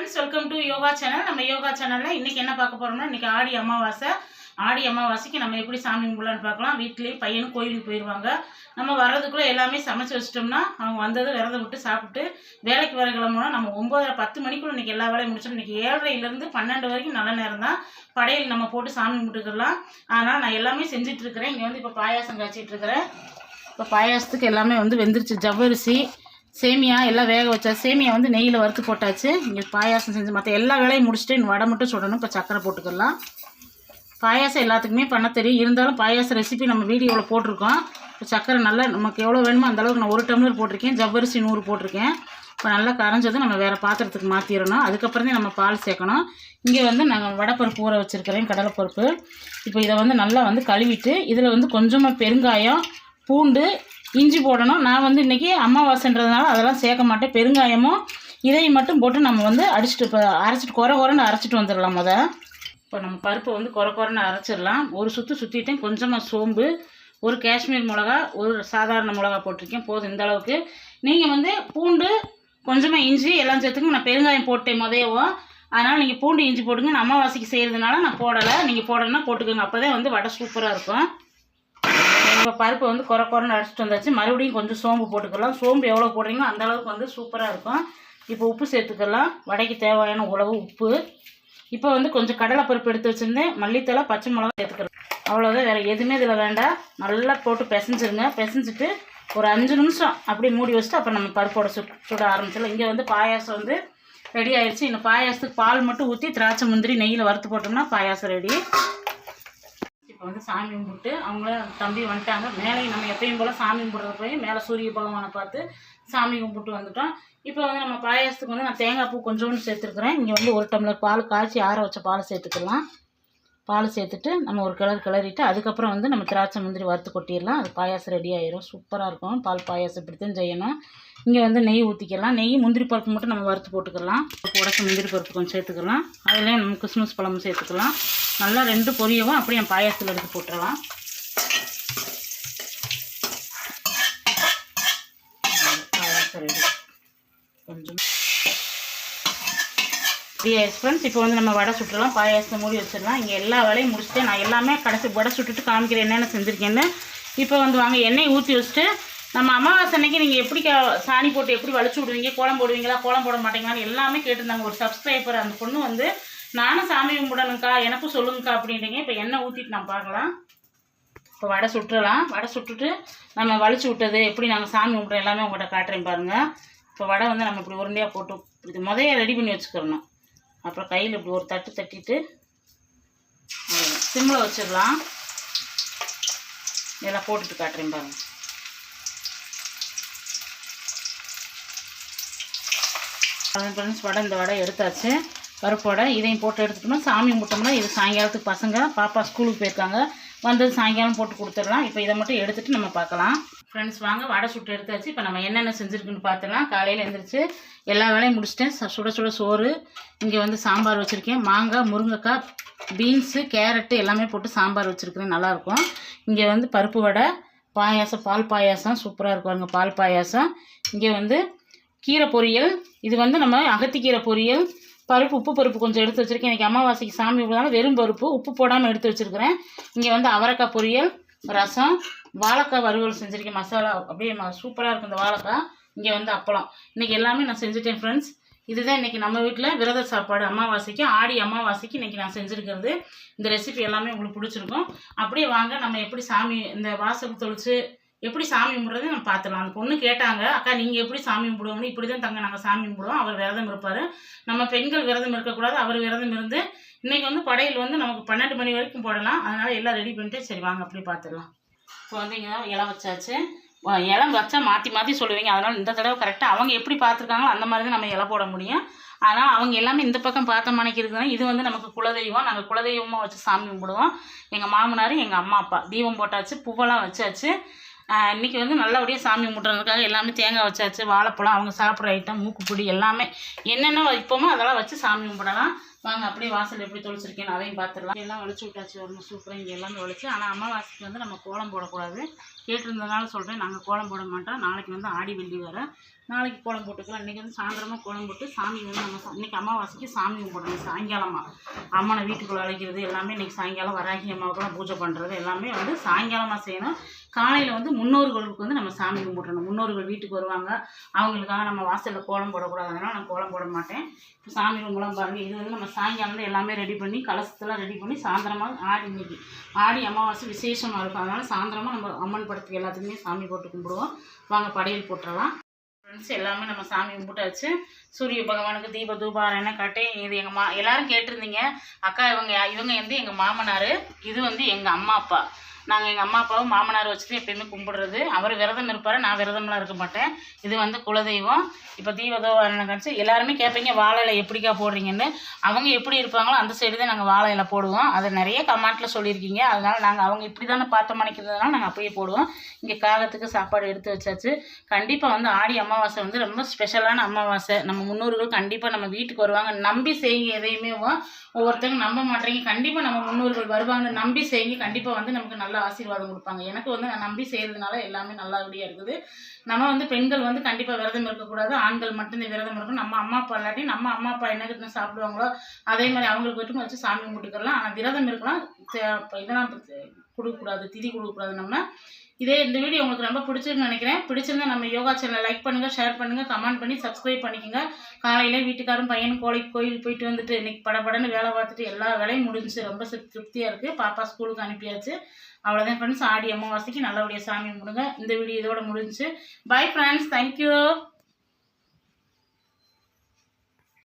Friends welcome to yoga channel நம்ம yoga சேனல்ல இன்னைக்கு என்ன பார்க்க போறோம்னா இன்னைக்கு ஆடி அமாவாசைக்கு நம்ம எப்படி சாமி கும்பிடலாம்னு பார்க்கலாம். வீட்லயே பையனும் கோயிலுக்கு போயிடுவாங்க. நம்ம வர்றதுக்குள்ள எல்லாமே சமைச்சு வச்சிட்டோம்னா அவங்க வந்தது விரதம் விட்டு சாப்பிட்டு வேலைக்கு வர கிளம்பணும். நம்ம 9:30 மணிக்குள்ள இன்னைக்கு எல்லா வேலையும் முடிச்சிடும். இன்னைக்கு 7:30 இருந்து 12 வரைக்கும் நல்ல நேரம் தான். படையல் நம்ம போட்டு சாமி கும்பிட்டுக்கலாம். அதனால நான் எல்லாமே செஞ்சுட்டு இருக்கிறேன். இங்கே வந்து இப்போ பாயாசம் காய்ச்சிட்டு இருக்கிறேன். இப்போ பாயாசத்துக்கு எல்லாமே வந்து வெந்துருச்சு. ஜவ்வரிசி சேமியா எல்லாம் வேக வச்சா சேமியா வந்து நெய்யில் வறுத்து போட்டாச்சு. இங்கே பாயாசம் செஞ்சு மற்ற எல்லா வேலையும் முடிச்சுட்டு வடை மட்டும் சுடணும். இப்போ சக்கரை போட்டுக்கலாம். பாயாசம் எல்லாத்துக்குமே பண்ண தெரியும். இருந்தாலும் பாயாசம் ரெசிபி நம்ம வீடியோவில் போட்டிருக்கோம். இப்போ சக்கரை நல்லா நமக்கு எவ்வளோ வேணுமோ அந்தளவுக்கு நான் 1 டம்ளர் போட்டிருக்கேன். ஜவ்வரிசி 100 போட்டிருக்கேன். இப்போ நல்லா கரைஞ்சதும் நம்ம வேறு பாத்திரத்துக்கு மாற்றிடணும். அதுக்கப்புறம் தான் நம்ம பால் சேர்க்கணும். இங்கே வந்து நாங்கள் வடைப்பருப்பு ஊற வச்சுருக்கிறேன், கடலைப்பருப்பு. இப்போ இதை வந்து நல்லா வந்து கழுவிட்டு இதில் வந்து கொஞ்சமாக பெருங்காயம், பூண்டு, இஞ்சி போடணும். நான் வந்து இன்றைக்கி அமாவாசைன்றதுனால அதெல்லாம் சேர்க்க மாட்டேன். பெருங்காயமும் இதையும் மட்டும் போட்டு நம்ம வந்து அடிச்சுட்டு இப்போ அரைச்சிட்டு குறைன்னு அரைச்சிட்டு வந்துடலாம். இப்போ நம்ம பருப்பை வந்து குறைன்னு அரைச்சிடலாம். ஒரு சுற்றிட்டேன். கொஞ்சமாக சோம்பு, ஒரு காஷ்மீர் மிளகா, ஒரு சாதாரண மிளகா போட்டிருக்கேன். போதும் இந்த அளவுக்கு. நீங்கள் வந்து பூண்டு, கொஞ்சமாக இஞ்சி எல்லாம் சேர்த்துக்கு. நான் பெருங்காயம் போட்டேன் முதயவும். அதனால் நீங்கள் பூண்டு இஞ்சி போட்டுங்க. நான் அமாவாசைக்கு செய்கிறதுனால நான் போடலை. நீங்கள் போடணுன்னா போட்டுக்கோங்க. அப்போ தான் வந்து வடை சூப்பராக இருக்கும். இப்போ பருப்பை வந்து குறைன்னு அரைச்சிட்டு வந்தாச்சு. மறுபடியும் கொஞ்சம் சோம்பு போட்டுக்கலாம். சோம்பு எவ்வளோ போடுறீங்களோ அந்த அளவுக்கு வந்து சூப்பராக இருக்கும். இப்போ உப்பு சேர்த்துக்கலாம். வடைக்கு தேவையான உணவு உப்பு. இப்போ வந்து கொஞ்சம் கடலைப்பருப்பு எடுத்து வச்சுருந்தேன். மல்லித்தலை, பச்சை மிளகா சேர்த்துக்கிறேன். அவ்வளோதான், வேறு எதுவுமே இதில் வேண்டாம். நல்லா போட்டு பிசைஞ்சிருங்க. பிசைஞ்சிட்டு ஒரு 5 நிமிஷம் அப்படியே மூடி வச்சுட்டு அப்புறம் நம்ம பருப்போட சுட ஆரம்பிச்சிடலாம். இங்கே வந்து பாயாசம் வந்து ரெடி ஆயிடுச்சு. இன்னும் பாயாசத்துக்கு பால் மட்டும் ஊற்றி திராட்சை முந்திரி நெய்யில் வறுத்து போட்டோம்னா பாயாசம் ரெடி. இப்போ வந்து சாமி கும்பிட்டு அவங்கள தம்பி வந்துட்டாங்க. மேலேயும் நம்ம எப்பயும் போல் சாமி கும்பிட்றது போய் மேலே சூரிய பகவானை பார்த்து சாமி கும்பிட்டு வந்துட்டோம். இப்போ வந்து நம்ம பாயாசத்துக்கு வந்து நான் தேங்காய் பூ கொஞ்சோண்டு சேர்த்துருக்குறேன். இங்கே வந்து 1 டம்ளர் பால் காய்ச்சி ஆற வச்ச பால் சேர்த்துக்கலாம். பால் சேர்த்துட்டு நம்ம ஒரு கிளறிட்டு அதுக்கப்புறம் வந்து நம்ம திராட்சை முந்திரி வறுத்து கொட்டிடலாம். அது பாயாசம் ரெடி ஆயிரும். சூப்பராக இருக்கும். பால் பாயாசம் இப்படித்தான் செய்யணும். இங்கே வந்து நெய் ஊற்றிக்கலாம். நெய் முந்திரி பருப்பு மட்டும் நம்ம வறுத்து போட்டுக்கலாம். உடச்ச முந்திரி பருப்பு கொஞ்சம் சேர்த்துக்கலாம். அதுலேயும் நம்ம கிறிஸ்மஸ் பழமும் சேர்த்துக்கலாம். நல்லா 2 பொரியவும் அப்படியே பாயாசத்தில் எடுத்து போட்டுடலாம். பாயாசம் ரெடி. கொஞ்சம் ஃப்ரெண்ட்ஸ் இப்போ வந்து நம்ம வடை சுட்டுலாம். பாயாசத்தை மூடி வச்சிடலாம். இங்கே எல்லா வேலையும் முடிச்சுட்டு நான் எல்லாமே கடைசி வடை சுட்டுட்டு காமிக்கிறேன் என்னென்ன செஞ்சுருக்கேன்னு. இப்போ வந்து வாங்க எண்ணெய் ஊற்றி வச்சுட்டு நம்ம அமாவாசை அன்னைக்கு நீங்கள் எப்படி சாணி போட்டு எப்படி வலிச்சு விடுவீங்க, கோலம் போடுவீங்களா, கோலம் போட மாட்டீங்களான்னு எல்லாமே கேட்டிருந்தாங்க. ஒரு சப்ஸ்கிரைபர் அந்த பொண்ணு வந்து நானும் சாமி கும்பிடணுங்க்கா எனக்கும் சொல்லுங்கக்கா அப்படின்றீங்க. இப்போ எண்ணெய் ஊற்றிட்டு நான் பார்க்கலாம். இப்போ வடை சுட்டுடலாம். வடை சுட்டுட்டு நம்ம வலிச்சு விட்டது எப்படி நாங்கள் சாமி கும்பிட்றோம் எல்லாமே உங்கள்கிட்ட காட்டுறேன் பாருங்கள். இப்போ வடை வந்து நம்ம இப்படி உருண்டையாக போட்டு இப்படி முதல்ல ரெடி பண்ணி வச்சுக்கிறணும். அப்புறம் கையில் இப்படி ஒரு தட்டு தட்டிட்டு சிம்மில் வச்சிடலாம். இதெல்லாம் போட்டுட்டு காட்டுறேன் பாருங்கள். ஃப்ரெண்ட்ஸ் வடை இந்த வடை எடுத்தாச்சு. பருப்பு வடை இதையும் போட்டு எடுத்துட்டோம்னா சாமி கும்பிட்டோம்னா இது சாயங்காலத்துக்கு பசங்க பாப்பா ஸ்கூலுக்கு போயிருக்காங்க வந்தது சாயங்காலம் போட்டு கொடுத்துடலாம். இப்போ இதை மட்டும் எடுத்துகிட்டு நம்ம பார்க்கலாம். ஃப்ரெண்ட்ஸ் வாங்க வடை சுட்டு எடுத்தாச்சு. இப்போ நம்ம என்னென்ன செஞ்சுருக்குன்னு பார்த்துலாம். காலையில் எழுந்திரிச்சு எல்லா வேலையும் முடிச்சிட்டேன். சுட சோறு. இங்கே வந்து சாம்பார் வச்சுருக்கேன். மாங்காய், முருங்கைக்காய், பீன்ஸு, கேரட்டு எல்லாமே போட்டு சாம்பார் வச்சுருக்கிறேன். நல்லாயிருக்கும். இங்கே வந்து பருப்பு வடை, பாயாசம், பால் பாயாசம் சூப்பராக இருக்கும். பால் பாயாசம். இங்கே வந்து கீரை பொரியல். இது வந்து நம்ம அகத்திக்கீரை பொரியல். பருப்பு உப்பு பருப்பு கொஞ்சம் எடுத்து வச்சுருக்கேன். இன்றைக்கி அமாவாசைக்கு சாமி கும்பிடாமல் வெறும் பருப்பு உப்பு போடாமல் எடுத்து வச்சுருக்கிறேன். இங்கே வந்து அவரைக்காய் பொரியல், ரசம், வாழைக்காய் வறுவல் செஞ்சுருக்கேன். மசாலா அப்படியே சூப்பராக இருக்கும் இந்த வாழைக்காய். இங்கே வந்து அப்பளம். இன்றைக்கி எல்லாமே நான் செஞ்சுட்டேன் ஃப்ரெண்ட்ஸ். இதுதான் இன்றைக்கி நம்ம வீட்டில் விரத சாப்பாடு அமாவாசைக்கு. ஆடி அமாவாசைக்கு இன்றைக்கி நான் செஞ்சுருக்கிறது. இந்த ரெசிபி எல்லாமே உங்களுக்கு பிடிச்சிருக்கும். அப்படியே வாங்க நம்ம எப்படி சாமி இந்த வாசல் தொளிச்சு எப்படி சாமி கும்பிட்றது நம்ம பார்த்துலாம். அந்த பொண்ணு கேட்டாங்க, அக்கா நீங்கள் எப்படி சாமி கும்பிடுவோம்னு. இப்படி தான் தங்க நாங்கள் சாமி கும்பிடுவோம். அவர் விரதம் இருப்பார். நம்ம பெண்கள் விரதம் இருக்கக்கூடாது. அவர் விரதம் இருந்து இன்றைக்கி வந்து படையல் வந்து நமக்கு 12 மணி வரைக்கும் போடலாம். அதனால் எல்லாம் ரெடி பண்ணிட்டு சரி வாங்க அப்படி பார்த்துடலாம். இப்போ வந்து இங்கே தான் இலை வச்சாச்சு. இலை வச்சா மாற்றி சொல்லுவீங்க. அதனால் இந்த தடவை கரெக்டாக அவங்க எப்படி பார்த்துருக்காங்களோ அந்த மாதிரி தான் நம்ம இலை போட முடியும். ஆனால் அவங்க எல்லாமே இந்த பக்கம் பார்த்த மணிக்கு இருக்குதுன்னா இது வந்து நமக்கு குலதெய்வம். நாங்கள் குலதெய்வமாக வச்சு சாமி கும்பிடுவோம். எங்கள் மாமனார், எங்கள் அம்மா அப்பா தீபம் போட்டாச்சு, பூவெல்லாம் வச்சாச்சு. இன்றைக்கி வந்து நல்லபடியாக சாமி கும்பிட்றதுக்காக எல்லாமே தேங்காய் வச்சாச்சு, வாழைப்பழம், அவங்க சாப்பிட்ற ஐட்டம், மூக்குப்பிடி எல்லாமே என்னென்ன வைப்போமோ அதெல்லாம் வச்சு சாமி கும்பிடலாம். வாங்க அப்படியே வாசல் எப்படி தொளிச்சிருக்கேன்னு அதையும் பார்த்துடலாம். எல்லாம் வலிச்சு விட்டாச்சு. வரணும் சூப்பராக இங்கே எல்லாமே வலிச்சு. ஆனால் அமாவாசைக்கு வந்து நம்ம கோலம் போடக்கூடாது. கேட்டிருந்ததுனால சொல்கிறேன், நாங்கள் கோலம் போட மாட்டோம். நாளைக்கு வந்து ஆடி வெள்ளி வர நாளைக்கு கோலம் போட்டுக்கலாம். இன்றைக்கி வந்து சாயந்தரமாக கோலம் போட்டு சாமி வந்து நம்ம இன்றைக்கி அமாவாசைக்கு சாமி கும்பிடணும். சாயங்காலமாக அம்மனை வீட்டுக்குள்ளே அழைக்கிறது எல்லாமே இன்றைக்கி சாயங்காலம் வராகி அம்மாவுக்குலாம் பூஜை பண்ணுறது எல்லாமே வந்து சாயங்காலமாக செய்யணும். காலையில் வந்து முன்னோர்களுக்கு வந்து நம்ம சாமி கும்பிடணும். முன்னோர்கள் வீட்டுக்கு வருவாங்க, அவங்களுக்காக நம்ம வாசலில் கோலம் போடக்கூடாது. அதனால் நான் கோலம் போட மாட்டேன். இப்போ சாமி ரூம்லாம் பாருங்கள். இது வந்து நம்ம சாயங்காலம் எல்லாமே ரெடி பண்ணி கலசத்தெல்லாம் ரெடி பண்ணி சாயந்தரமாக இன்னைக்கு ஆடி அமாவாசை விசேஷமாக இருக்கும். அதனால் சாயந்தரமாக நம்ம அம்மன் படத்துக்கு எல்லாத்துக்குமே சாமி போட்டு கும்பிடுவோம். வாங்க படையல் போட்டுடலாம். ஃப்ரெண்ட்ஸ் எல்லாமே நம்ம சாமி கும்பிட்டாச்சு. சூரிய பகவானுக்கு தீப தூபாராயணம் காட்டேன். இது எங்கள் எல்லாரும் கேட்டிருந்தீங்க, அக்கா இவங்க வந்து எங்கள் மாமனார், இது வந்து எங்கள் அம்மா அப்பா. நாங்கள் எங்கள் அம்மா அப்பாவும் மாமனார் வச்சுட்டு எப்பயுமே கும்பிடுறது. அவர் விரதம் இருப்பார், நான் விரதம்லாம் இருக்க மாட்டேன். இது வந்து குலதெய்வம். இப்போ தீபதோவாரணம் காட்சி எல்லாருமே கேட்பீங்க வாழை இலை எப்படிக்கா போடுறீங்கன்னு. அவங்க எப்படி இருப்பாங்களோ அந்த சைடு தான் நாங்கள் வாழை இலை போடுவோம். அதை நிறைய கமெண்ட்டில் சொல்லியிருக்கீங்க. அதனால் நாங்கள் அவங்க இப்படி தானே பார்த்து மணிக்கிறதுனால நாங்கள் அப்படியே போடுவோம். இங்கே காகத்துக்கு சாப்பாடு எடுத்து வச்சாச்சு. கண்டிப்பாக வந்து ஆடி அமாவாசை வந்து ரொம்ப ஸ்பெஷலான அமாவாசை. நம்ம முன்னோர்கள் கண்டிப்பாக நம்ம வீட்டுக்கு வருவாங்க. நம்பி செய்யுங்க. எதையுமே ஒவ்வொருத்தங்க நம்ப மாட்டேங்க. கண்டிப்பாக நம்ம முன்னோர்கள் வருவாங்க, நம்பி செய்யுங்க. கண்டிப்பாக வந்து நமக்கு நல்ல ஆசீர்வாதம் கொடுப்பாங்க. எனக்கு வந்து நான் நம்பி செய்கிறதுனால எல்லாமே நல்லபடியாக இருக்குது. நம்ம வந்து பெண்கள் வந்து கண்டிப்பாக விரதம் இருக்கக்கூடாது. ஆண்கள் மட்டும்தான் விரதம் இருக்கணும். நம்ம அம்மா அப்பா இல்லாட்டி நம்ம அம்மா அப்பா என்ன சாப்பிடுவாங்களோ அதே மாதிரி அவங்களுக்கு மட்டும் வச்சு சாமி கும்பிட்டுக்கலாம். ஆனால் விரதம் இருக்கலாம். இதெல்லாம் கொடுக்கக்கூடாது, திதி கொடுக்கக்கூடாது. நம்ம இந்த வீடியோ உங்களுக்கு ரொம்ப பிடிச்சிருக்குன்னு நினைக்கிறேன். பிடிச்சிருந்தா நம்ம யோகா சேனலை லைக் பண்ணுங்கள், ஷேர் பண்ணுங்கள், கமெண்ட் பண்ணி சப்ஸ்கிரைப் பண்ணிக்கோங்க. காலையில் வீட்டுக்காரும் பையனும் கோயில் போயிட்டு வந்துட்டு இன்றைக்கி படப்படன்னு வேலை பார்த்துட்டு எல்லா வேலையும் முடிஞ்சு ரொம்ப திருப்தியாக இருக்குது. பாப்பா ஸ்கூலுக்கு அனுப்பியாச்சு. அவ்வளோதான் ஃப்ரெண்ட்ஸ். ஆடி அமாவாசைக்கு நல்லபடியாக சாமி கும்பிடுங்க. இந்த வீடியோ இதோட முடிஞ்சு. Bye friends, thank you.